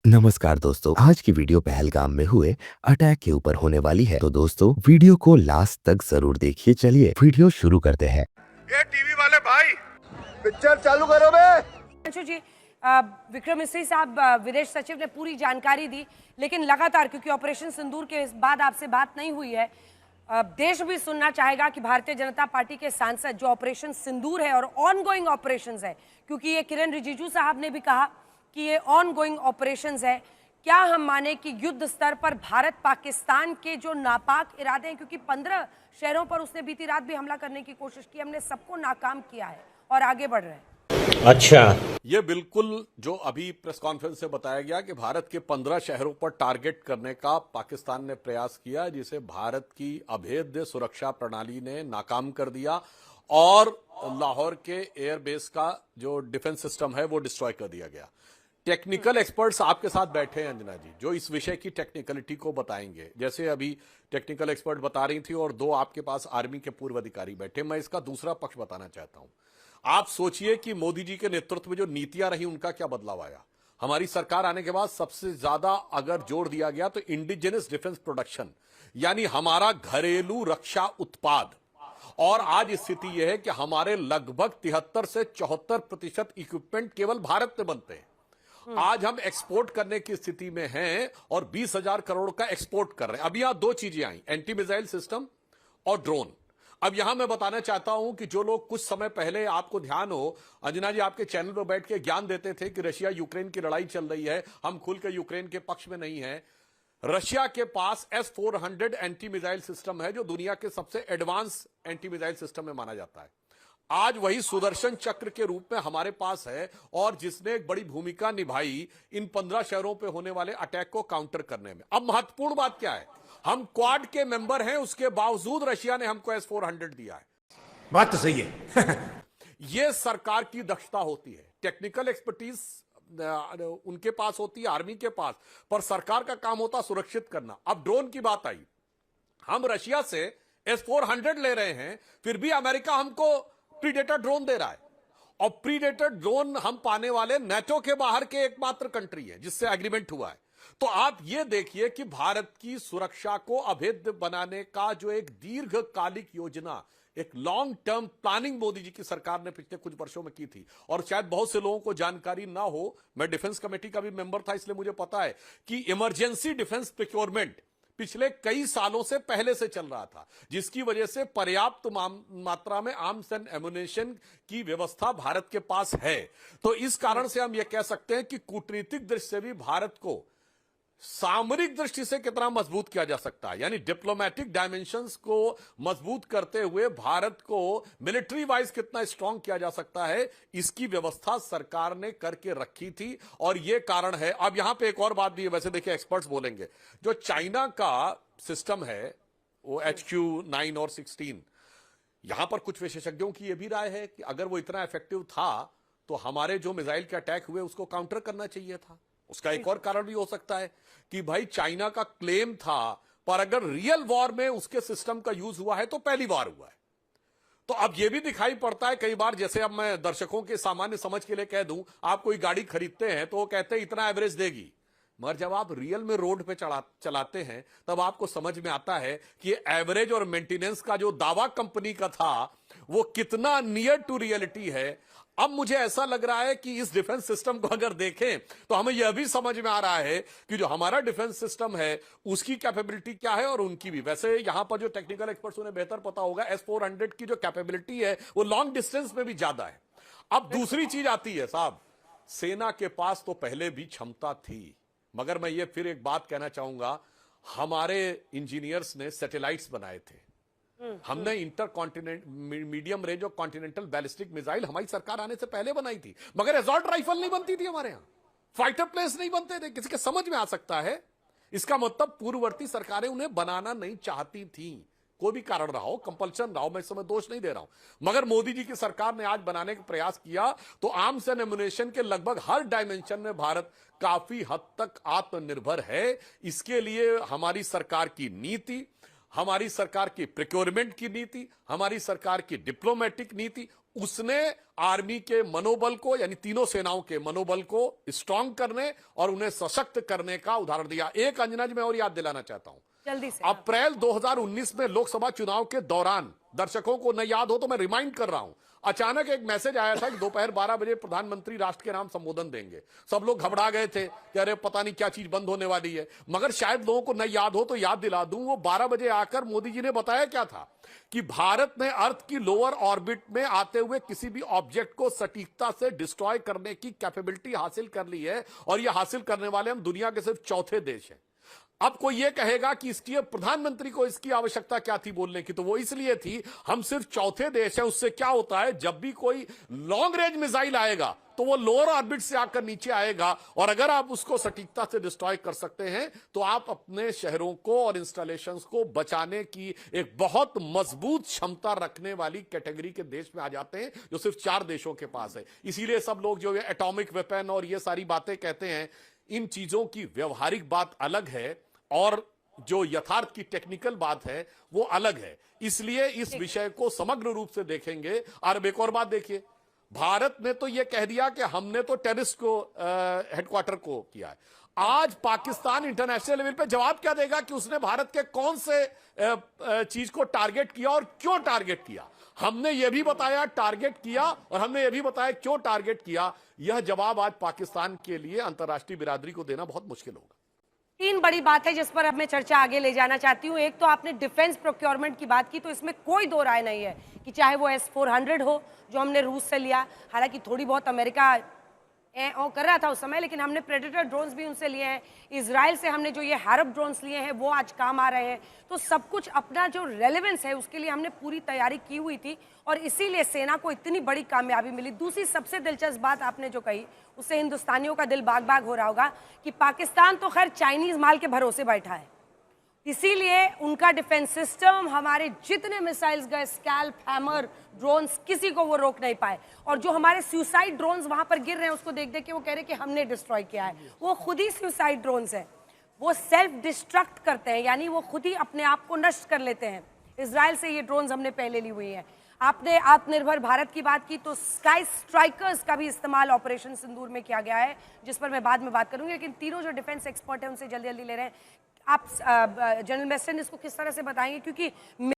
नमस्कार दोस्तों, आज की वीडियो पहलगाम में हुए अटैक के ऊपर होने वाली है। तो दोस्तों वीडियो को लास्ट तक जरूर देखिए। चलिए वीडियो शुरू करते हैं। ये टीवी वाले भाई पिक्चर चालू करो बे। अंशु जी, विक्रम मिस्री साहब विदेश सचिव ने पूरी जानकारी दी, लेकिन लगातार क्योंकि ऑपरेशन सिंदूर के बाद आपसे बात नहीं हुई है, देश भी सुनना चाहेगा कि भारतीय जनता पार्टी के सांसद जो ऑपरेशन सिंदूर है और ऑनगोइंग ऑपरेशंस है, क्योंकि ये किरण रिजिजू साहब ने भी कहा कि ये ऑनगोइंग ऑपरेशंस है, क्या हम माने कि युद्ध स्तर पर भारत पाकिस्तान के जो नापाक इरादे हैं, क्योंकि 15 शहरों पर उसने बीती रात भी हमला करने की कोशिश की, हमने सबको नाकाम किया है और आगे बढ़ रहे हैं। अच्छा, ये बिल्कुल जो अभी प्रेस कॉन्फ्रेंस से बताया गया कि भारत के 15 शहरों पर टारगेट करने का पाकिस्तान ने प्रयास किया, जिसे भारत की अभेद्य सुरक्षा प्रणाली ने नाकाम कर दिया और लाहौर के एयरबेस का जो डिफेंस सिस्टम है वो डिस्ट्रॉय कर दिया गया। टेक्निकल एक्सपर्ट्स आपके साथ बैठे हैं अंजना जी, जो इस विषय की टेक्निकलिटी को बताएंगे। जैसे अभी टेक्निकल एक्सपर्ट बता रही थी और दो आपके पास आर्मी के पूर्व अधिकारी बैठे। मैं इसका दूसरा पक्ष बताना चाहता हूं। आप सोचिए कि मोदी जी के नेतृत्व में जो नीतियां रही उनका क्या बदलाव आया। हमारी सरकार आने के बाद सबसे ज्यादा अगर जोर दिया गया तो इंडिजिनस डिफेंस प्रोडक्शन, यानी हमारा घरेलू रक्षा उत्पाद। और आज स्थिति यह है कि हमारे लगभग 73 से 74% इक्विपमेंट केवल भारत में बनते हैं। आज हम एक्सपोर्ट करने की स्थिति में हैं और 20,000 करोड़ का एक्सपोर्ट कर रहे हैं। अब यहां दो चीजें आई, एंटी मिसाइल सिस्टम और ड्रोन। अब यहां मैं बताना चाहता हूं कि जो लोग कुछ समय पहले, आपको ध्यान हो अंजना जी, आपके चैनल पर बैठ के ज्ञान देते थे कि रशिया यूक्रेन की लड़ाई चल रही है, हम खुल के यूक्रेन के पक्ष में नहीं है। रशिया के पास S-400 एंटी मिसाइल सिस्टम है जो दुनिया के सबसे एडवांस एंटी मिसाइल सिस्टम में माना जाता है। आज वही सुदर्शन चक्र के रूप में हमारे पास है और जिसने एक बड़ी भूमिका निभाई इन 15 शहरों पे होने वाले अटैक को काउंटर करने में। अब महत्वपूर्ण बात क्या है, हम क्वाड के मेंबर हैं, उसके बावजूद रशिया ने हमको S-400 दिया है। बात तो सही है। यह सरकार की दक्षता होती है, टेक्निकल एक्सपर्टीज उनके पास होती है, आर्मी के पास, पर सरकार का काम होता सुरक्षित करना। अब ड्रोन की बात आई, हम रशिया से S-400 ले रहे हैं, फिर भी अमेरिका हमको प्रीडेटर ड्रोन दे रहा है। और प्रीडेटर ड्रोन हम पाने वाले नेटो के बाहर के एकमात्र कंट्री है जिससे एग्रीमेंट हुआ है। तो आप यह देखिए कि भारत की सुरक्षा को अभेद्य बनाने का जो एक दीर्घकालिक योजना, एक long term planning Modi ji की सरकार ने पिछले कुछ वर्षों में की थी। और शायद बहुत से लोगों को जानकारी ना हो, मैं डिफेंस कमेटी का भी मेंबर था, इसलिए मुझे पता है कि इमरजेंसी डिफेंस प्रोक्योरमेंट पिछले कई सालों से पहले से चल रहा था, जिसकी वजह से पर्याप्त मात्रा में आर्म्स एंड एमुनेशन की व्यवस्था भारत के पास है। तो इस कारण से हम यह कह सकते हैं कि कूटनीतिक दृष्टि से भी भारत को सामरिक दृष्टि से कितना मजबूत किया जा सकता है, यानी डिप्लोमेटिक डायमेंशंस को मजबूत करते हुए भारत को मिलिट्री वाइज कितना स्ट्रांग किया जा सकता है, इसकी व्यवस्था सरकार ने करके रखी थी। और यह कारण है। अब यहां पे एक और बात भी है, वैसे देखिए एक्सपर्ट्स बोलेंगे, जो चाइना का सिस्टम है वो HQ-9 और 16, यहां पर कुछ विशेषज्ञों की यह भी राय है कि अगर वो इतना इफेक्टिव था तो हमारे जो मिसाइल के अटैक हुए उसको काउंटर करना चाहिए था। उसका एक और कारण भी हो सकता है कि भाई चाइना का क्लेम था, पर अगर रियल वॉर में उसके सिस्टम का यूज हुआ है तो पहली बार हुआ है। तो अब यह भी दिखाई पड़ता है कई बार, जैसे अब मैं दर्शकों के सामान्य समझ के लिए कह दूं, आप कोई गाड़ी खरीदते हैं तो वो कहते हैं इतना एवरेज देगी, मगर जब आप रियल में रोड पे चलाते हैं तब आपको समझ में आता है कि एवरेज और मेंटेनेंस का जो दावा कंपनी का था वो कितना नियर टू रियलिटी है। अब मुझे ऐसा लग रहा है कि इस डिफेंस सिस्टम को अगर देखें तो हमें यह भी समझ में आ रहा है कि जो हमारा डिफेंस सिस्टम है उसकी कैपेबिलिटी क्या है और उनकी भी। वैसे यहां पर जो टेक्निकल एक्सपर्ट्स उन्हें बेहतर पता होगा, S-400 की जो कैपेबिलिटी है वो लॉन्ग डिस्टेंस में भी ज्यादा है। अब दूसरी चीज आती है साहब, सेना के पास तो पहले भी क्षमता थी, मगर मैं ये फिर एक बात कहना चाहूंगा, हमारे इंजीनियर्स ने सैटेलाइट्स बनाए थे, हमने इंटर मीडियम रेंज और कॉन्टिनेंटल बैलिस्टिक मिसाइल हमारी सरकार आने से पहले बनाई थी, मगर एसॉल्ट राइफल नहीं बनती थी हमारे यहां, फाइटर प्लेन्स नहीं बनते थे। किसी के समझ में आ सकता है, इसका मतलब पूर्ववर्ती सरकारें उन्हें बनाना नहीं चाहती थी, कोई भी कारण रहा हो, कंपल्शन रहा हो, मैं इस समय दोष नहीं दे रहा हूं। मगर मोदी जी की सरकार ने आज बनाने का प्रयास किया तो आर्म्स एंड एमुनेशन के लगभग हर डायमेंशन में भारत काफी हद तक आत्मनिर्भर है। इसके लिए हमारी सरकार की नीति, हमारी सरकार की प्रिक्योरमेंट की नीति, हमारी सरकार की डिप्लोमेटिक नीति, उसने आर्मी के मनोबल को, यानी तीनों सेनाओं के मनोबल को स्ट्रांग करने और उन्हें सशक्त करने का उदाहरण दिया। एक अंजना जी मैं और याद दिलाना चाहता हूं, जल्दी से। अप्रैल 2019 में लोकसभा चुनाव के दौरान, दर्शकों को न याद हो तो मैं रिमाइंड कर रहा हूं, अचानक एक मैसेज आया था कि दोपहर 12 बजे प्रधानमंत्री राष्ट्र के नाम संबोधन देंगे। सब लोग घबरा गए थे कि अरे पता नहीं क्या चीज बंद होने वाली है, मगर शायद लोगों को न याद हो तो याद दिला दूं, वो 12 बजे आकर मोदी जी ने बताया क्या था कि भारत ने अर्थ की लोअर ऑर्बिट में आते हुए किसी भी ऑब्जेक्ट को सटीकता से डिस्ट्रॉय करने की कैपेबिलिटी हासिल कर ली है, और यह हासिल करने वाले हम दुनिया के सिर्फ चौथे देश हैं। अब कोई ये कहेगा कि इसकी प्रधानमंत्री को इसकी आवश्यकता क्या थी बोलने की, तो वो इसलिए थी हम सिर्फ चौथे देश हैं। उससे क्या होता है, जब भी कोई लॉन्ग रेंज मिसाइल आएगा तो वो लोअर ऑर्बिट से आकर नीचे आएगा, और अगर आप उसको सटीकता से डिस्ट्रॉय कर सकते हैं तो आप अपने शहरों को और इंस्टॉलेशंस को बचाने की एक बहुत मजबूत क्षमता रखने वाली कैटेगरी के देश में आ जाते हैं, जो सिर्फ 4 देशों के पास है। इसीलिए सब लोग जो एटॉमिक वेपन और ये सारी बातें कहते हैं, इन चीजों की व्यवहारिक बात अलग है और जो यथार्थ की टेक्निकल बात है वो अलग है। इसलिए इस विषय को समग्र रूप से देखेंगे। और एक और बात देखिए, भारत ने तो यह कह दिया कि हमने तो टेररिस्ट को हेडक्वार्टर को किया है। आज पाकिस्तान इंटरनेशनल लेवल पे जवाब क्या देगा कि उसने भारत के कौन से चीज को टारगेट किया और क्यों टारगेट किया। हमने यह भी बताया टारगेट किया, और हमने यह भी बताया क्यों टारगेट किया। यह जवाब आज पाकिस्तान के लिए अंतर्राष्ट्रीय बिरादरी को देना बहुत मुश्किल होगा। 3 बड़ी बात है जिस पर अब मैं चर्चा आगे ले जाना चाहती हूँ। एक तो आपने डिफेंस प्रोक्योरमेंट की बात की, तो इसमें कोई दो राय नहीं है कि चाहे वो S-400 हो जो हमने रूस से लिया, हालांकि थोड़ी बहुत अमेरिका कर रहा था उस समय, लेकिन हमने प्रेडेटर ड्रोन्स भी उनसे लिए हैं। इजराइल से हमने जो ये हैरप ड्रोन्स लिए हैं वो आज काम आ रहे हैं। तो सब कुछ अपना जो रेलेवेंस है उसके लिए हमने पूरी तैयारी की हुई थी, और इसीलिए सेना को इतनी बड़ी कामयाबी मिली। दूसरी सबसे दिलचस्प बात आपने जो कही, उससे हिंदुस्तानियों का दिल बाग बाग हो रहा होगा कि पाकिस्तान तो खैर चाइनीज माल के भरोसे बैठा है, इसीलिए उनका डिफेंस सिस्टम, हमारे जितने मिसाइल्स गए, स्कैल्प, हैमर, ड्रोन्स, किसी को वो रोक नहीं पाए। और जो हमारे सुसाइड ड्रोन्स वहां पर गिर रहे हैं उसको देख देख के वो कह रहे हैं कि हमने डिस्ट्रॉय किया है। वो खुद ही सुसाइड ड्रोन्स हैं, वो सेल्फ डिस्ट्रक्ट करते हैं, यानी वो खुद ही अपने आप को नष्ट कर लेते हैं। इजराइल से ये ड्रोन्स हमने पहले ली हुई हैं। आपने आत्मनिर्भर भारत की बात की, तो स्काई स्ट्राइकर्स का भी इस्तेमाल ऑपरेशन सिंदूर में किया गया है, जिस पर मैं बाद में बात करूंगी। लेकिन तीनों जो डिफेंस एक्सपर्ट हैं उनसे जल्दी जल्दी ले रहे हैं। आप जनरल मेस्टन इसको किस तरह से बताएंगे, क्योंकि